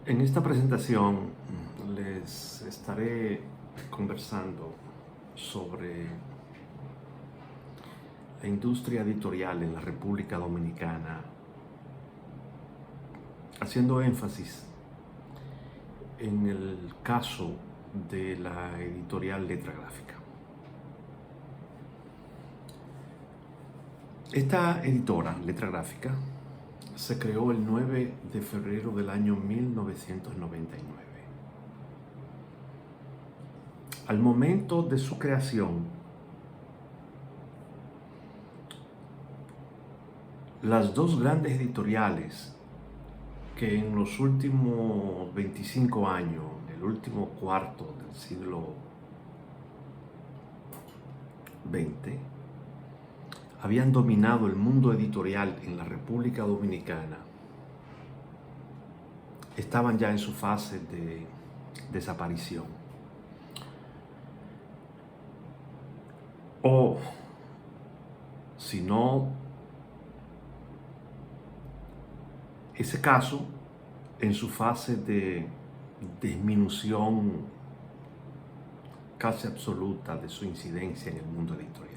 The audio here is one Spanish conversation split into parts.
En esta presentación les estaré conversando sobre la industria editorial en la República Dominicana, haciendo énfasis en el caso de la editorial Letra Gráfica. Esta editora, Letra Gráfica, se creó el 9 de febrero del año 1999. Al momento de su creación, las dos grandes editoriales que en los últimos 25 años, el último cuarto del siglo XX, habían dominado el mundo editorial en la República Dominicana, estaban ya en su fase de desaparición. O, si no, ese caso, en su fase de disminución casi absoluta de su incidencia en el mundo editorial.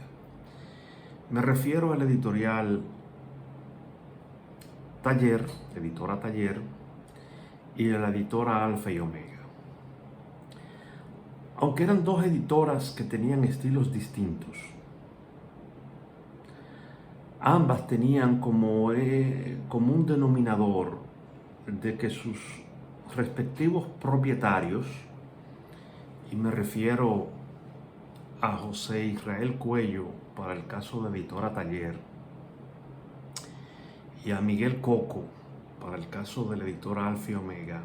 Me refiero a la editorial Taller, editora Taller, y a la editora Alfa y Omega. Aunque eran dos editoras que tenían estilos distintos, ambas tenían como un denominador de que sus respectivos propietarios, y me refiero a José Israel Cuello para el caso de editora Taller y a Miguel Coco para el caso de la editora Alfa y Omega,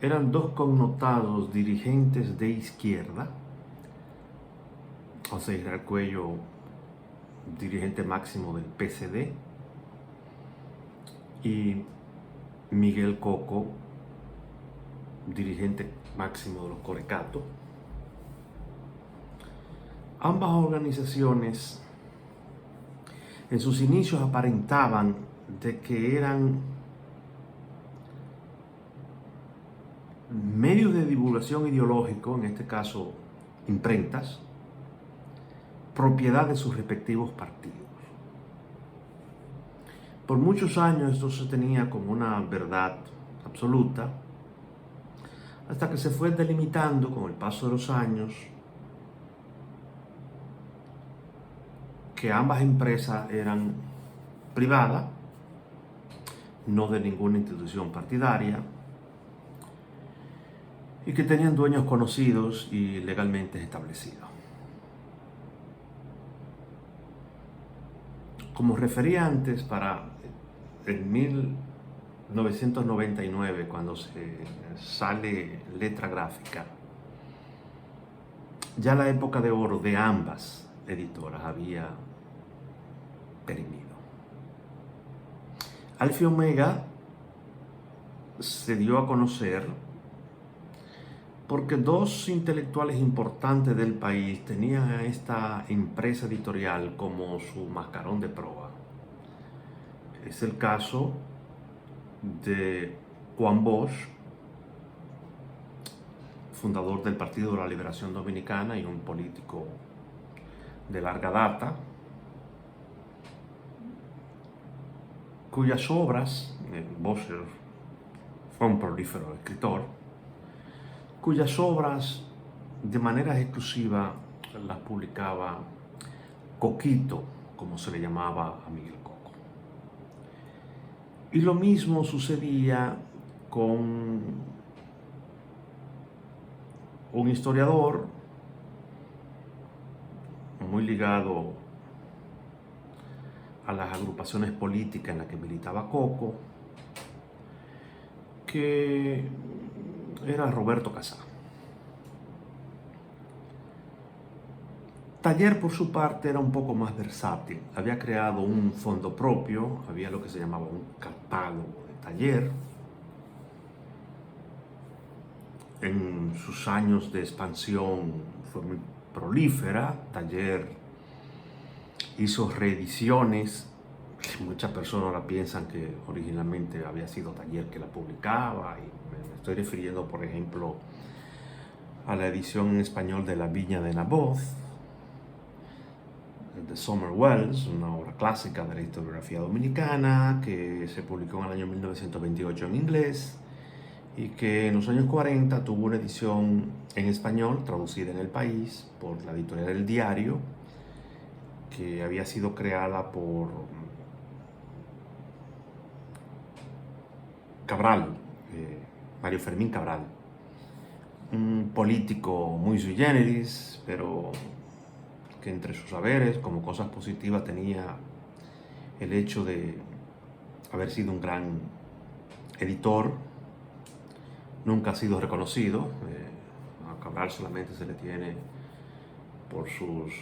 eran dos connotados dirigentes de izquierda. José Israel Cuello, dirigente máximo del PCD, y Miguel Coco, dirigente máximo de los Corecatos. Ambas organizaciones en sus inicios aparentaban de que eran medios de divulgación ideológico, en este caso imprentas, propiedad de sus respectivos partidos. Por muchos años esto se tenía como una verdad absoluta, hasta que se fue delimitando con el paso de los años que ambas empresas eran privadas, no de ninguna institución partidaria, y que tenían dueños conocidos y legalmente establecidos. Como refería antes, para el 1999, cuando se sale Letra Gráfica, ya la época de oro de ambas editoras había perimido. Alfa y Omega se dio a conocer porque dos intelectuales importantes del país tenían a esta empresa editorial como su mascarón de proa. Es el caso de Juan Bosch, fundador del Partido de la Liberación Dominicana y un político de larga data, cuyas obras, Bosch fue un prolífero escritor, cuyas obras de manera exclusiva las publicaba Coquito, como se le llamaba a Miguel Coco. Y lo mismo sucedía con un historiador muy ligado a las agrupaciones políticas en las que militaba Coco, que era Roberto Casá. Taller, por su parte, era un poco más versátil. Había creado un fondo propio, había lo que se llamaba un catálogo de Taller. En sus años de expansión fue muy prolífera. Taller hizo reediciones Muchas personas ahora piensan que originalmente había sido Taller que la publicaba, y me estoy refiriendo, por ejemplo, a la edición en español de La Viña de Naboth, de Summer Wells, una obra clásica de la historiografía dominicana que se publicó en el año 1928 en inglés y que en los años 40 tuvo una edición en español traducida en el país por la editorial El Diario, que había sido creada por Cabral, Mario Fermín Cabral, un político muy sui generis, pero que entre sus saberes, como cosas positivas, tenía el hecho de haber sido un gran editor. Nunca ha sido reconocido. A Cabral solamente se le tiene por sus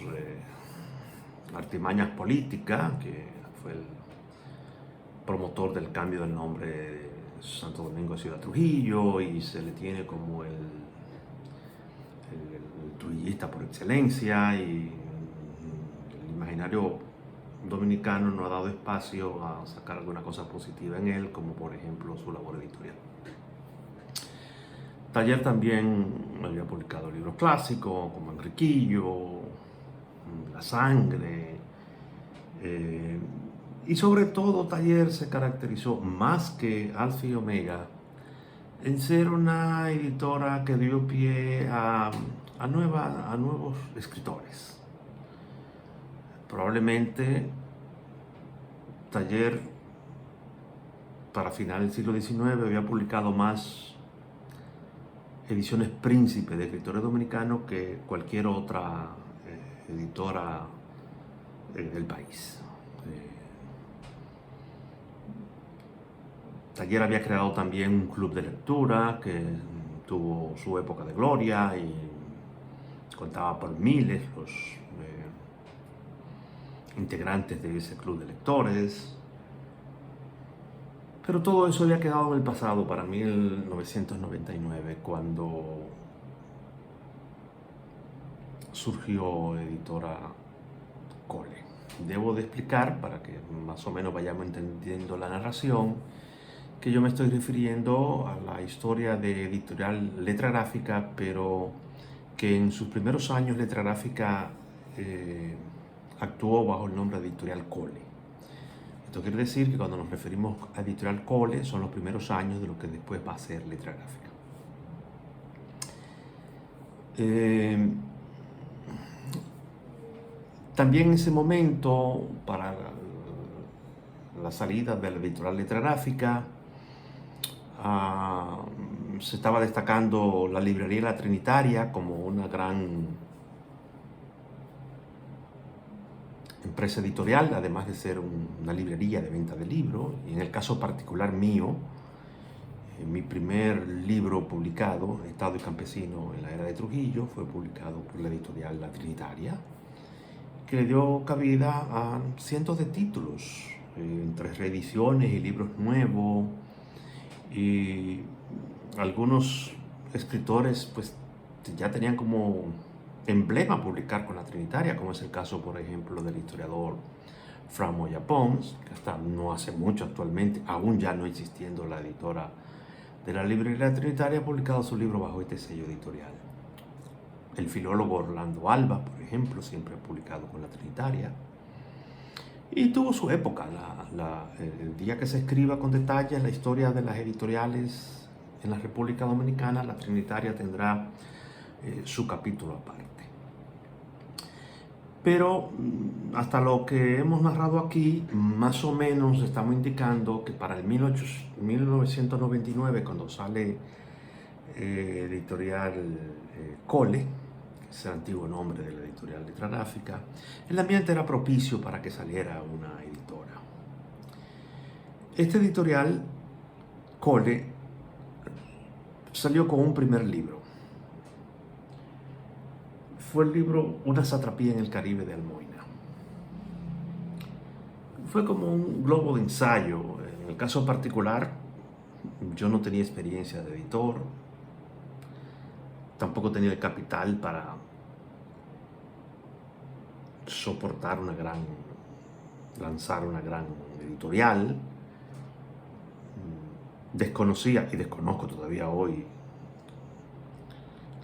artimañas políticas, que fue el promotor del cambio del nombre de Santo Domingo a Ciudad Trujillo, y se le tiene como el trujillista por excelencia, y el imaginario dominicano no ha dado espacio a sacar alguna cosa positiva en él, como por ejemplo su labor editorial. Taller también había publicado libros clásicos como Enriquillo, La Sangre, y sobre todo Taller se caracterizó más que Alfa y Omega en ser una editora que dio pie a nuevos escritores. Probablemente Taller para finales del siglo XIX había publicado más ediciones príncipe de escritores dominicanos que cualquier otra editora del país. Taller había creado también un club de lectura que tuvo su época de gloria y contaba por miles los integrantes de ese club de lectores. Pero todo eso había quedado en el pasado para 1999, cuando surgió Editora Cole. Debo de explicar, para que más o menos vayamos entendiendo la narración, que yo me estoy refiriendo a la historia de Editorial Letra Gráfica, pero que en sus primeros años Letra Gráfica actuó bajo el nombre de Editorial Cole. Esto quiere decir que cuando nos referimos a Editorial Cole son los primeros años de lo que después va a ser Letra Gráfica. También en ese momento, para la salida de la Editorial Letra Gráfica, se estaba destacando la librería La Trinitaria como una gran empresa editorial, además de ser una librería de venta de libros. Y en el caso particular mío, mi primer libro publicado, Estado y Campesino en la Era de Trujillo, fue publicado por la editorial La Trinitaria, que le dio cabida a cientos de títulos, entre reediciones y libros nuevos, y algunos escritores pues ya tenían como emblema publicar con La Trinitaria, como es el caso, por ejemplo, del historiador Fra Moya Pons, que hasta no hace mucho actualmente, aún ya no existiendo la editora de la librería Trinitaria, ha publicado su libro bajo este sello editorial. El filólogo Orlando Alba, por ejemplo, siempre ha publicado con La Trinitaria. Y tuvo su época. El día que se escriba con detalle la historia de las editoriales en la República Dominicana, La Trinitaria tendrá su capítulo aparte. Pero hasta lo que hemos narrado aquí, más o menos estamos indicando que para el 1999, cuando sale Editorial Cole, que es el antiguo nombre de la editorial Letra Gráfica, el ambiente era propicio para que saliera una editora. Este editorial Cole salió con un primer libro. Fue el libro Una satrapía en el Caribe de Almoina. Fue como un globo de ensayo. En el caso particular, yo no tenía experiencia de editor, tampoco tenía el capital para soportar una gran lanzar una gran editorial. Desconocía y desconozco todavía hoy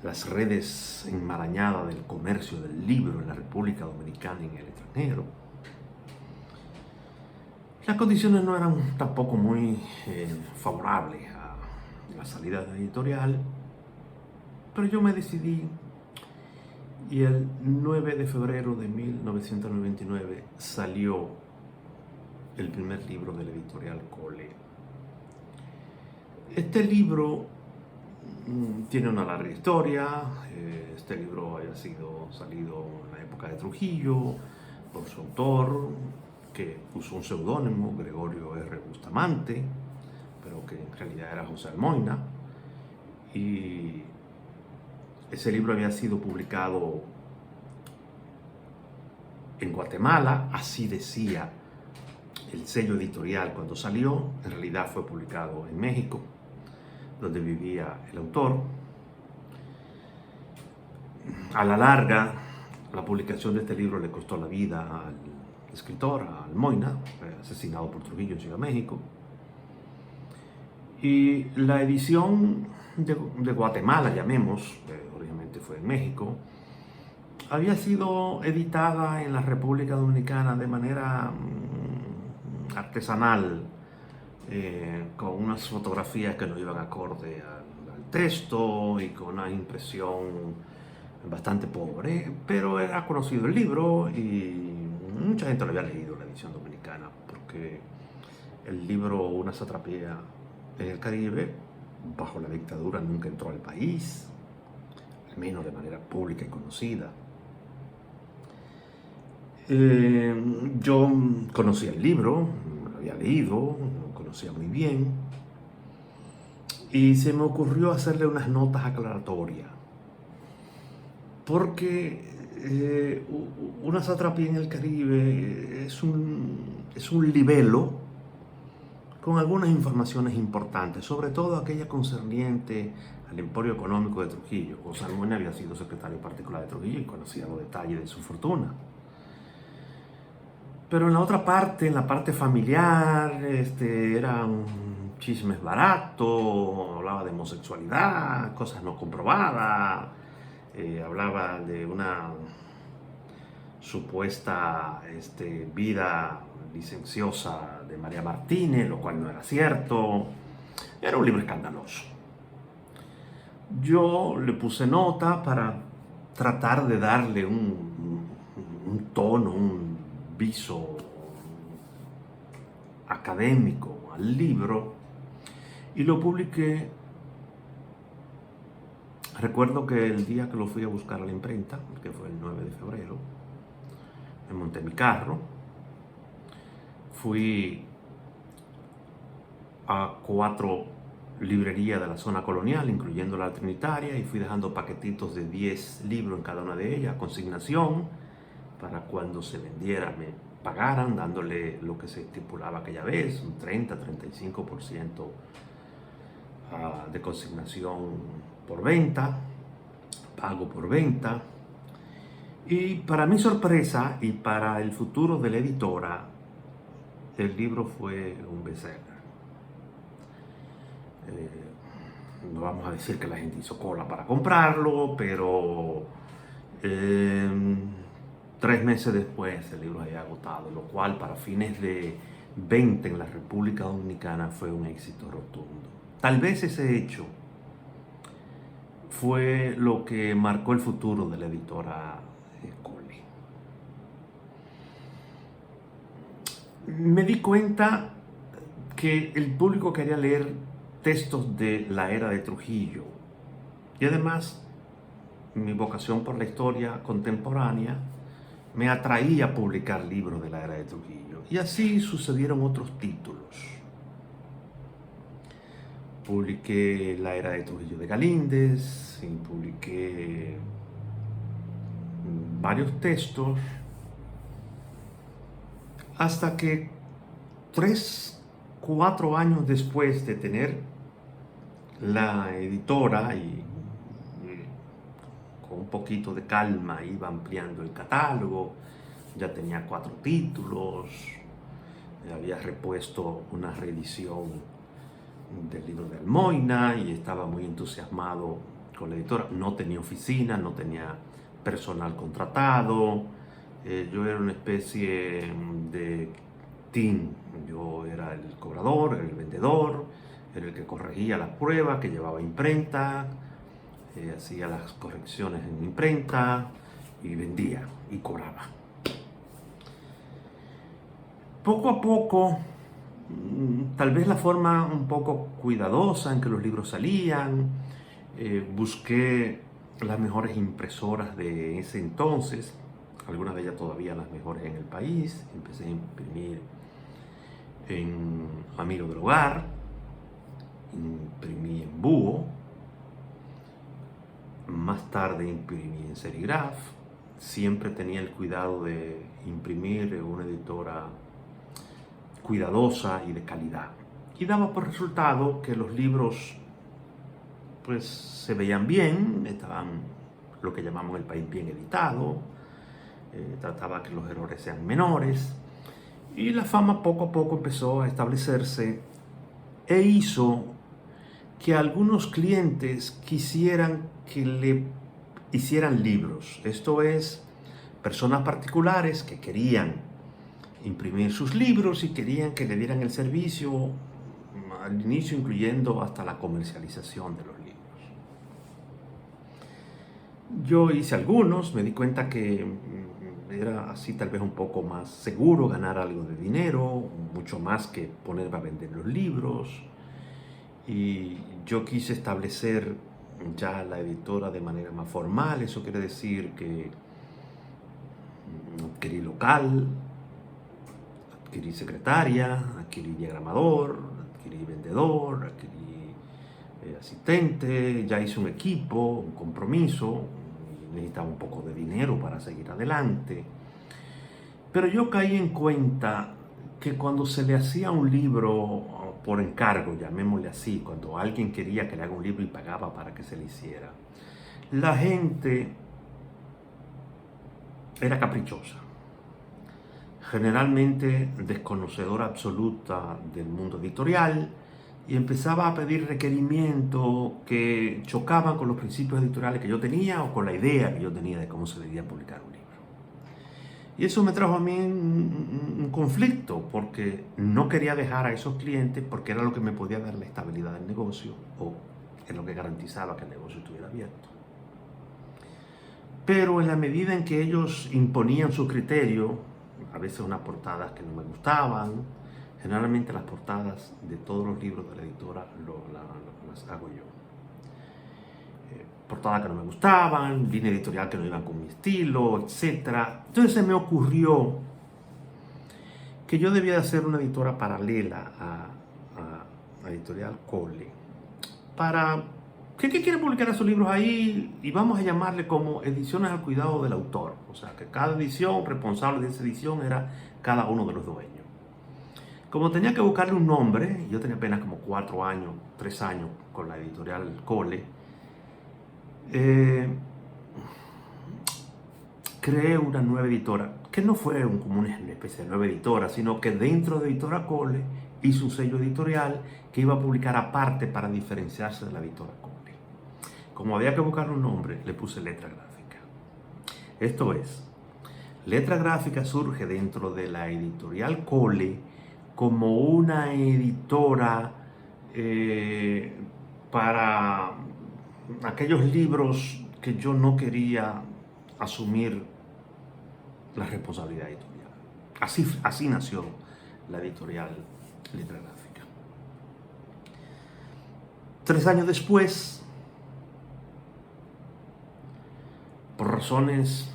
las redes enmarañadas del comercio del libro en la República Dominicana y en el extranjero. Las condiciones no eran tampoco muy favorables a la salida de la editorial, pero yo me decidí y el 9 de febrero de 1999 salió el primer libro de la editorial Cole. Este libro tiene una larga historia. Este libro había salido en la época de Trujillo por su autor, que usó un seudónimo, Gregorio R. Bustamante, pero que en realidad era José Almoina. Y ese libro había sido publicado en Guatemala, así decía el sello editorial cuando salió. En realidad fue publicado en México, donde vivía el autor. A la larga, la publicación de este libro le costó la vida al escritor, a Almoina, asesinado por Trujillo en Ciudad de México. Y la edición de Guatemala, llamemos, originalmente fue en México, había sido editada en la República Dominicana de manera artesanal, con unas fotografías que no iban acorde al texto y con una impresión bastante pobre, pero era conocido el libro y mucha gente lo había leído, la edición dominicana, porque el libro Una satrapía en el Caribe, bajo la dictadura, nunca entró al país, al menos de manera pública y conocida. Yo conocía el libro, lo había leído, lo conocía muy bien, y se me ocurrió hacerle unas notas aclaratorias, porque Una satrapía en el Caribe es un libelo con algunas informaciones importantes, sobre todo aquella concerniente al emporio económico de Trujillo. José Almoina había sido secretario particular de Trujillo y conocía los detalles de su fortuna. Pero en la otra parte, en la parte familiar, eran chismes baratos, hablaba de homosexualidad, cosas no comprobadas, hablaba de una supuesta vida licenciosa de María Martínez, lo cual no era cierto. Era un libro escandaloso. Yo le puse nota para tratar de darle un tono, un viso académico al libro, y lo publiqué. Recuerdo que el día que lo fui a buscar a la imprenta, que fue el 9 de febrero, me monté en mi carro, fui a 4 librerías de la zona colonial, incluyendo la Trinitaria, y fui dejando paquetitos de 10 libros en cada una de ellas, a consignación, para cuando se vendiera me pagaran, dándole lo que se estipulaba aquella vez, un 30-35% de consignación por venta, pago por venta. Y para mi sorpresa y para el futuro de la editora, el libro fue un bestseller. No vamos a decir que la gente hizo cola para comprarlo, pero 3 meses después el libro había agotado, lo cual para fines de 20 en la República Dominicana fue un éxito rotundo. Tal vez ese hecho fue lo que marcó el futuro de la editora Cole. Me di cuenta que el público quería leer textos de la era de Trujillo, y además mi vocación por la historia contemporánea me atraía a publicar libros de la era de Trujillo, y así sucedieron otros títulos. Publiqué La era de Trujillo de Galíndez, y publiqué varios textos, hasta que 3-4 años después de tener la editora y con un poquito de calma iba ampliando el catálogo, ya tenía 4 títulos, había repuesto una reedición del libro de Almoina y estaba muy entusiasmado con la editora. No tenía oficina, no tenía personal contratado. Yo era una especie de team. Yo era el cobrador, era el vendedor, era el que corregía las pruebas, que llevaba imprenta, hacía las correcciones en imprenta y vendía y cobraba. Poco a poco, tal vez la forma un poco cuidadosa en que los libros salían, busqué las mejores impresoras de ese entonces, algunas de ellas todavía las mejores en el país. Empecé a imprimir en Amigo del Hogar, imprimí en Búho, más tarde imprimí en Serigraph. Siempre tenía el cuidado de imprimir en una editora cuidadosa y de calidad. Y daba por resultado que los libros pues se veían bien, estaban lo que llamamos en el país bien editado, trataba que los errores sean menores, y la fama poco a poco empezó a establecerse e hizo que algunos clientes quisieran que le hicieran libros. Esto es, personas particulares que querían imprimir sus libros y querían que le dieran el servicio al inicio, incluyendo hasta la comercialización de los libros. Yo hice algunos, me di cuenta que era así tal vez un poco más seguro ganar algo de dinero, mucho más que ponerme a vender los libros. Y yo quise establecer ya la editora de manera más formal. Eso quiere decir que adquirí local, adquirí secretaria, adquirí diagramador, adquirí vendedor, adquirí asistente, ya hice un equipo, un compromiso, necesitaba un poco de dinero para seguir adelante. Pero yo caí en cuenta que cuando se le hacía un libro por encargo, llamémosle así, cuando alguien quería que le haga un libro y pagaba para que se le hiciera, la gente era caprichosa, generalmente desconocedora absoluta del mundo editorial, y empezaba a pedir requerimientos que chocaban con los principios editoriales que yo tenía o con la idea que yo tenía de cómo se debía publicar un libro. Y eso me trajo a mí un conflicto, porque no quería dejar a esos clientes, porque era lo que me podía dar la estabilidad del negocio, o es lo que garantizaba que el negocio estuviera abierto. Pero en la medida en que ellos imponían su criterio, a veces unas portadas que no me gustaban, generalmente las portadas de todos los libros de la editora las hago yo. Portadas que no me gustaban, línea editorial que no iban con mi estilo, etc. Entonces se me ocurrió que yo debía de hacer una editora paralela a Editorial Cole. Para que quiere publicar esos libros ahí, y vamos a llamarle como ediciones al cuidado del autor. O sea, que cada edición, responsable de esa edición, era cada uno de los dueños. Como tenía que buscarle un nombre, yo tenía apenas como 4 años, 3 años con la editorial Cole, creé una nueva editora, que no fue como una especie de nueva editora, sino que dentro de Editora Cole hice un sello editorial que iba a publicar aparte para diferenciarse de la editora Cole. Como había que buscar un nombre, le puse Letra Gráfica. Esto es, Letra Gráfica surge dentro de la editorial Cole como una editora para aquellos libros que yo no quería asumir la responsabilidad editorial. Así nació la editorial Letra Gráfica. 3 años después, por razones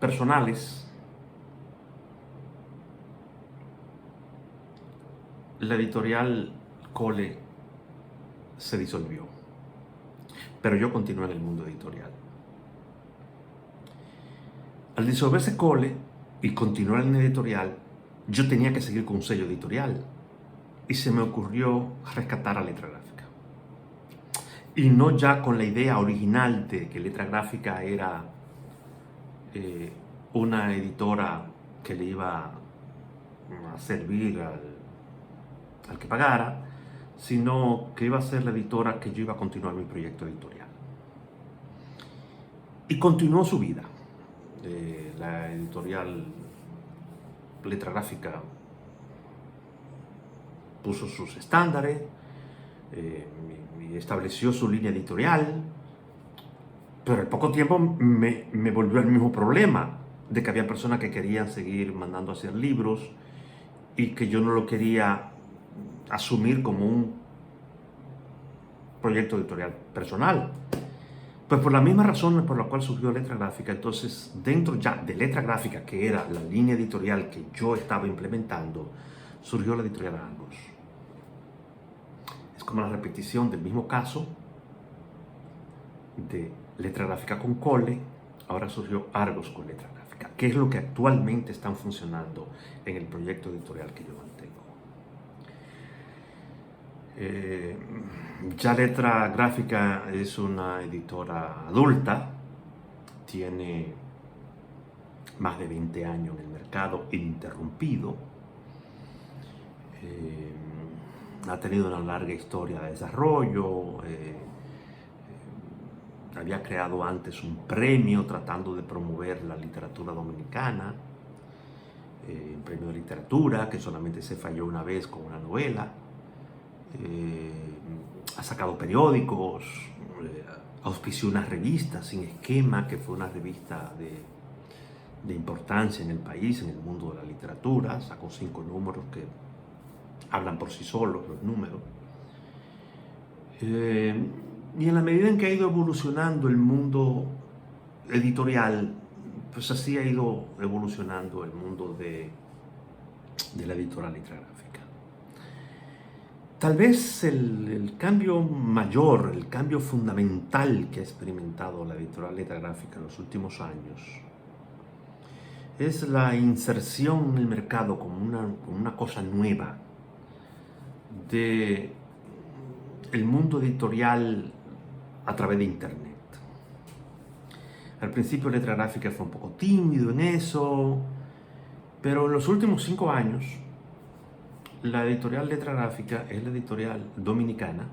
personales, la editorial Cole se disolvió, pero yo continué en el mundo editorial. Al disolverse Cole y continuar en editorial, yo tenía que seguir con un sello editorial, y se me ocurrió rescatar a Letra Gráfica. Y no ya con la idea original de que Letra Gráfica era una editora que le iba a servir al que pagara, sino que iba a ser la editora que yo iba a continuar mi proyecto editorial. Y continuó su vida. La editorial Letra Gráfica puso sus estándares, estableció su línea editorial, pero al poco tiempo me volvió el mismo problema, de que había personas que querían seguir mandando a hacer libros y que yo no lo quería asumir como un proyecto editorial personal. Pues por la misma razón por la cual surgió Letra Gráfica, entonces dentro ya de Letra Gráfica, que era la línea editorial que yo estaba implementando, surgió la editorial Argos. Es como la repetición del mismo caso de Letra Gráfica con Cole, ahora surgió Argos con Letra Gráfica, que es lo que actualmente están funcionando en el proyecto editorial que yo mantengo. Ya Letra Gráfica es una editora adulta, tiene más de 20 años en el mercado ininterrumpido, ha tenido una larga historia de desarrollo, había creado antes un premio tratando de promover la literatura dominicana, un premio de literatura que solamente se falló una vez con una novela. Ha sacado periódicos, auspició una revista Sin Esquema, que fue una revista de importancia en el país, en el mundo de la literatura. Sacó 5 números que hablan por sí solos, los números. Y en la medida en que ha ido evolucionando el mundo editorial, pues así ha ido evolucionando el mundo de la editorial Letra Gráfica. Tal vez el cambio mayor, el cambio fundamental que ha experimentado la editorial Letra Gráfica en los últimos años es la inserción en el mercado como una cosa nueva de el mundo editorial a través de Internet. Al principio Letra Gráfica fue un poco tímido en eso, pero en los últimos 5 años la editorial Letra Gráfica es la editorial dominicana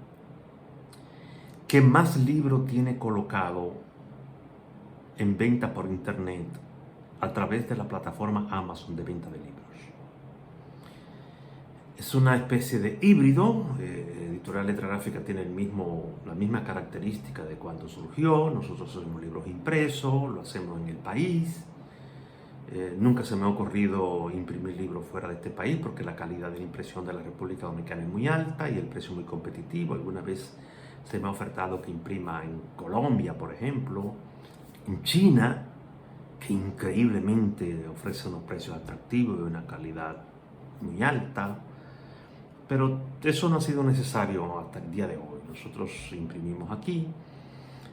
que más libros tiene colocado en venta por Internet a través de la plataforma Amazon de venta de libros. Es una especie de híbrido. Editorial Letra Gráfica tiene la misma característica de cuando surgió. Nosotros hacemos libros impresos, lo hacemos en el país. Nunca se me ha ocurrido imprimir libros fuera de este país porque la calidad de la impresión de la República Dominicana es muy alta y el precio muy competitivo. Alguna vez se me ha ofertado que imprima en Colombia, por ejemplo, en China, que increíblemente ofrece unos precios atractivos y una calidad muy alta. Pero eso no ha sido necesario hasta el día de hoy. Nosotros imprimimos aquí.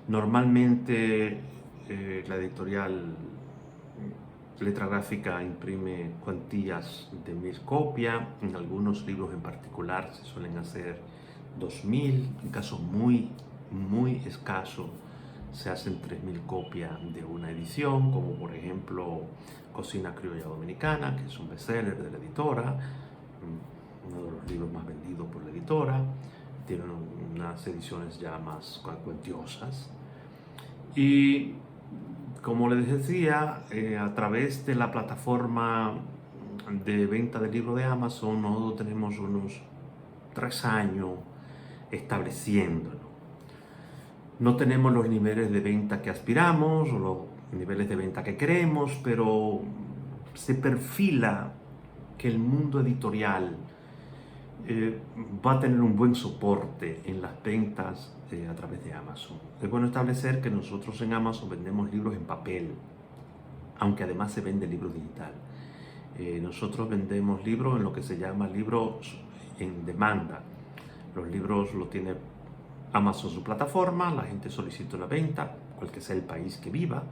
Normalmente la editorial Letra Gráfica imprime cuantías de 1000 copias. En algunos libros en particular se suelen hacer 2000. En casos muy, muy escasos se hacen 3000 copias de una edición, como por ejemplo Cocina Criolla Dominicana, que es un bestseller de la editora, uno de los libros más vendidos por la editora. Tiene unas ediciones ya más cuantiosas. Y como les decía, a través de la plataforma de venta de libros de Amazon, nosotros tenemos unos 3 años estableciéndolo. No tenemos los niveles de venta que aspiramos o los niveles de venta que queremos, pero se perfila que el mundo editorial va a tener un buen soporte en las ventas a través de Amazon. Es bueno establecer que nosotros en Amazon vendemos libros en papel, aunque además se vende libro digital. Nosotros vendemos libros en lo que se llama libros en demanda. Los libros los tiene Amazon su plataforma, la gente solicita una venta, cualquier sea el país que viva,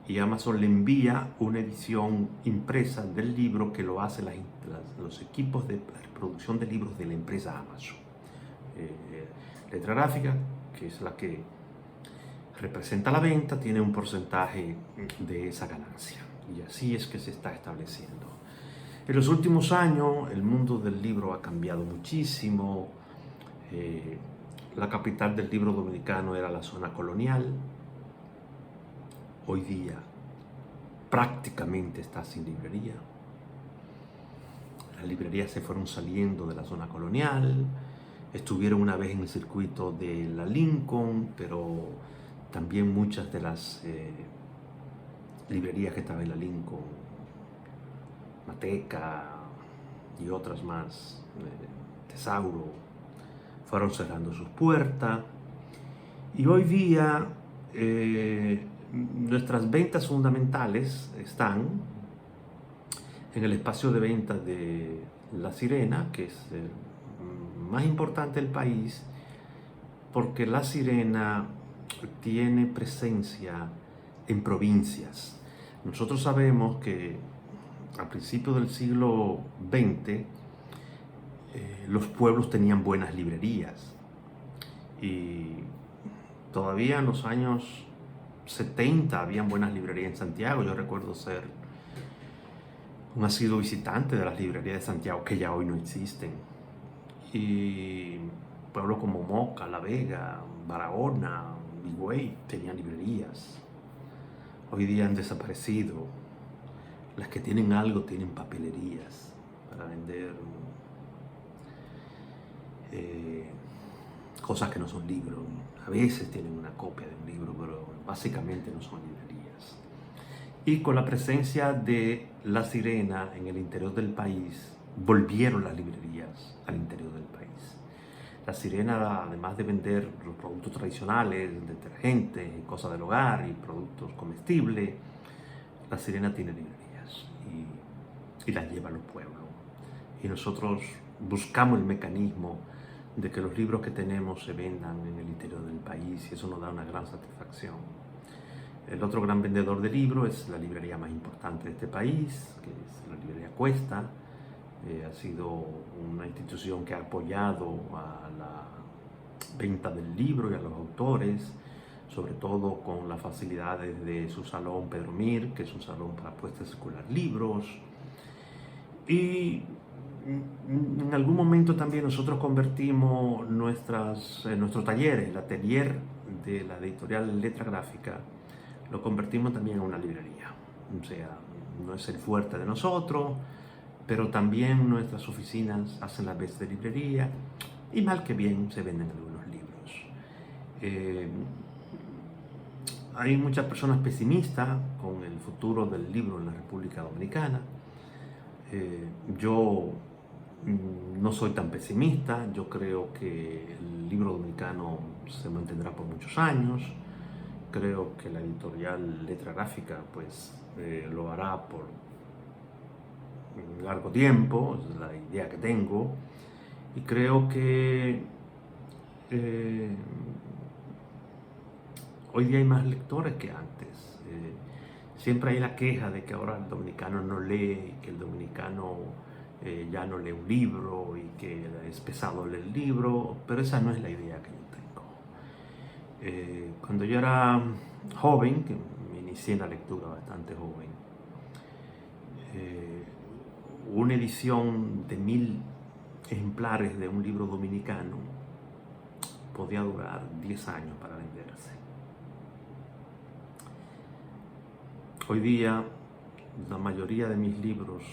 y Amazon le envía una edición impresa del libro que lo hacen los equipos de producción de libros de la empresa Amazon. Letra Gráfica, que es la que representa la venta, tiene un porcentaje de esa ganancia, y así es que se está estableciendo. En los últimos años el mundo del libro ha cambiado muchísimo. La capital del libro dominicano era la zona colonial. Hoy día prácticamente está sin librería. Las librerías se fueron saliendo de la zona colonial, estuvieron una vez en el circuito de la Lincoln, pero también muchas de las librerías que estaban en la Lincoln, Mateca y otras más, Tesauro, fueron cerrando sus puertas. Y hoy día nuestras ventas fundamentales están en el espacio de venta de La Sirena, que es el más importante del país, porque La Sirena tiene presencia en provincias. Nosotros sabemos que a principios del siglo XX los pueblos tenían buenas librerías y todavía en los años 70 habían buenas librerías en Santiago. Yo recuerdo ser un asiduo visitante de las librerías de Santiago, que ya hoy no existen. Y pueblos como Moca, La Vega, Barahona, Higüey tenían librerías. Hoy día han desaparecido. Las que tienen algo tienen papelerías para vender cosas que no son libros. A veces tienen una copia de un libro, pero básicamente no son librerías. Y con la presencia de La Sirena en el interior del país, volvieron las librerías al interior del país. La Sirena, además de vender los productos tradicionales, detergentes, cosas del hogar y productos comestibles, La Sirena tiene librerías y las lleva a los pueblos. Y nosotros buscamos el mecanismo de que los libros que tenemos se vendan en el interior del país, y eso nos da una gran satisfacción. El otro gran vendedor de libros es la librería más importante de este país, que es la librería Cuesta. Ha sido una institución que ha apoyado a la venta del libro y a los autores, sobre todo con las facilidades de su salón Pedro Mir, que es un salón para puestas a circular libros. Y en algún momento también nosotros convertimos nuestros talleres, el atelier de la editorial Letra Gráfica, lo convertimos también en una librería. O sea, no es el fuerte de nosotros, pero también nuestras oficinas hacen las veces de librería y mal que bien se venden algunos libros. Hay muchas personas pesimistas con el futuro del libro en la República Dominicana. Yo no soy tan pesimista. Yo creo que el libro dominicano se mantendrá por muchos años. Creo que la editorial Letra Gráfica pues lo hará por un largo tiempo, es la idea que tengo, y creo que hoy día hay más lectores que antes. Siempre hay la queja de que ahora el dominicano no lee, que el dominicano ya no lee un libro y que es pesado leer el libro, pero esa no es la idea que yo tengo. Cuando yo era joven, que me inicié en la lectura bastante joven, una edición de 1000 ejemplares de un libro dominicano podía durar 10 años para venderse. Hoy día, la mayoría de mis libros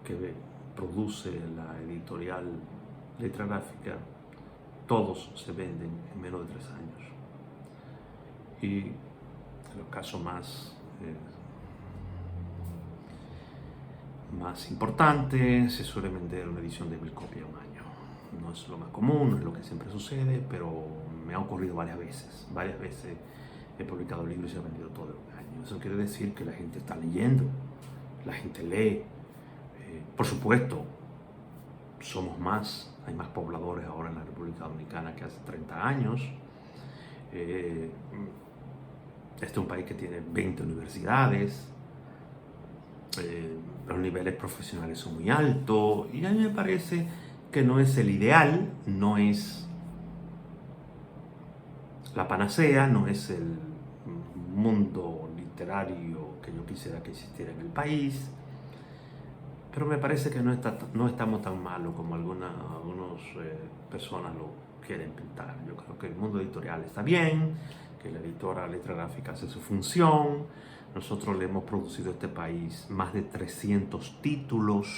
que produce la editorial Letra Gráfica, todos se venden en menos de 3 años. Y en los casos más importantes se suele vender una edición de 1000 copias en un año. No es lo más común, no es lo que siempre sucede, pero me ha ocurrido varias veces. Varias veces he publicado libros y se ha vendido todo en un año. Eso quiere decir que la gente está leyendo, la gente lee. Por supuesto, somos más, hay más pobladores ahora en la República Dominicana que hace 30 años. Este es un país que tiene 20 universidades, los niveles profesionales son muy altos, y a mí me parece que no es el ideal, no es la panacea, no es el mundo literario que yo quisiera que existiera en el país, pero me parece que no estamos tan malos como algunas personas lo quieren pintar. Yo creo que el mundo editorial está bien, que la editora Letra Gráfica hace su función. Nosotros le hemos producido a este país más de 300 títulos,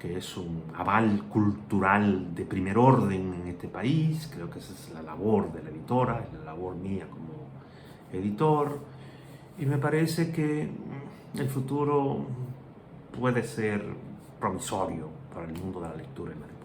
que es un aval cultural de primer orden en este país. Creo que esa es la labor de la editora, es la labor mía como editor. Y me parece que el futuro puede ser promisorio para el mundo de la lectura en Latinoamérica.